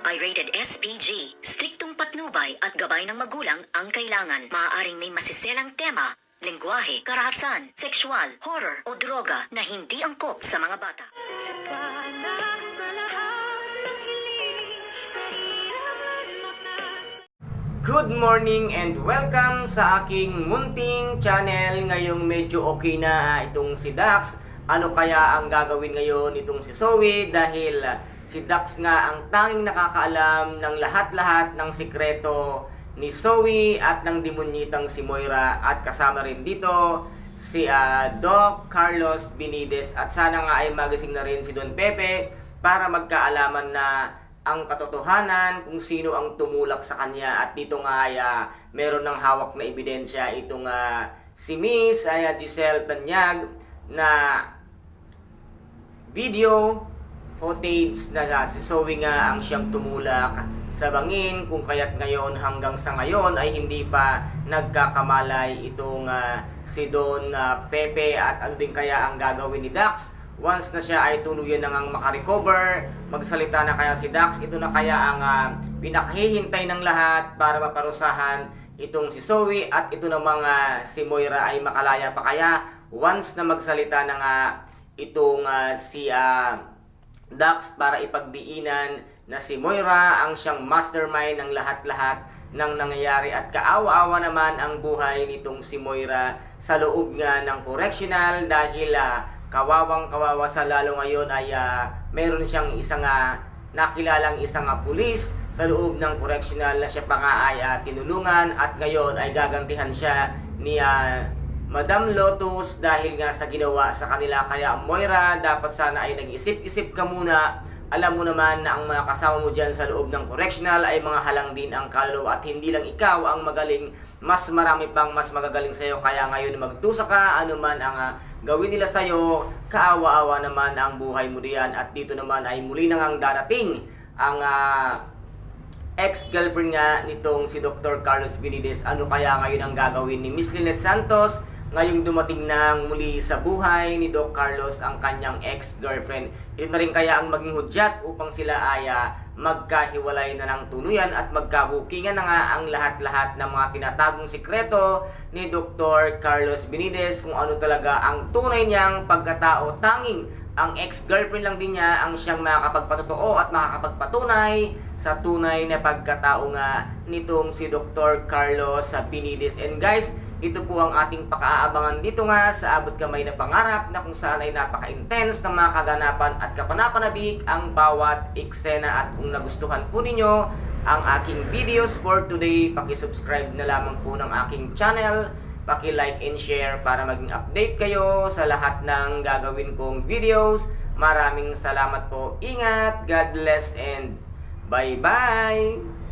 ay rated SPG. Striktong patnubay at gabay ng magulang ang kailangan. Maaaring may masiselang tema, lengguwahe, karahasan, sexual, horror o droga na hindi angkop sa mga bata. Good morning and welcome sa aking munting channel. Ngayong medyo okay na itong si Dax. Ano kaya ang gagawin ngayon itong si Zoe? Dahil si Dax nga ang tanging nakakaalam ng lahat-lahat ng sikreto ni Zoe at ng demonyitang si Moira. At kasama rin dito si Doc Carlos Benitez. At sana nga ay magising na rin si Don Pepe para magkaalaman na ang katotohanan kung sino ang tumulak sa kanya. At dito nga ay meron ng hawak na ebidensya itong si Miss Giselle Tanyag na video footage na si Zoe nga ang siyang tumulak sa bangin, kung kaya't ngayon hanggang sa ngayon ay hindi pa nagkakamalay itong si Don Pepe. At ano din kaya ang gagawin ni Dax once na siya ay tuluyan na ngang makarecover? Magsalita na kaya si Dax? Ito na kaya ang pinakahihintay ng lahat para maparusahan itong si Zoe? At ito namang si Moira ay makalaya pa kaya once na magsalita na nga itong si Dax para ipagdiinan na si Moira ang siyang mastermind ng lahat-lahat ng nangyayari? At kaawa-awa naman ang buhay nitong si Moira sa loob nga ng correctional dahil kawawang-kawawa sa lalo ngayon ay meron siyang isang nakilalang isang pulis sa loob ng correctional na siya pa nga ay tinulungan, at ngayon ay gagantihan siya ni Madam Lotus dahil nga sa ginawa sa kanila. Kaya Moira, dapat sana ay nag-isip-isip ka muna. Alam mo naman na ang mga kasama mo dyan sa loob ng correctional ay mga halang din ang kaluluwa at hindi lang ikaw ang magaling, mas marami pang mas magagaling sa'yo. Kaya ngayon magdusa ka, ano man ang gawin nila sa'yo, kaawa-awa naman ang buhay mo diyan. At dito naman ay muli na ngang darating ang ex-girlfriend nga nitong si Dr. Carlos Benitez. Ano kaya ngayon ang gagawin ni Miss Lynette Santos ngayong dumating na muli sa buhay ni Doc Carlos ang kanyang ex-girlfriend? Ito na rin kaya ang maging hudyat upang sila ay magkahiwalay na ng tuluyan at magkabukingan na nga ang lahat-lahat ng mga tinatagong sikreto ni Dr. Carlos Benitez, kung ano talaga ang tunay niyang pagkatao. Tanging ang ex-girlfriend lang din niya ang siyang makakapagpatotoo at makakapagpatunay sa tunay na pagkatao nga nitong si Dr. Carlos Benitez. And guys, ito po ang ating pakaabangan dito nga sa Abot Kamay na Pangarap, na kung saan ay napaka-intense ng mga kaganapan at kapanapanabik ang bawat eksena. At kung nagustuhan po ninyo ang aking videos for today, paki-subscribe na lamang po ng aking channel, paki-like and share para maging update kayo sa lahat ng gagawin kong videos. Maraming salamat po. Ingat, God bless, and bye-bye!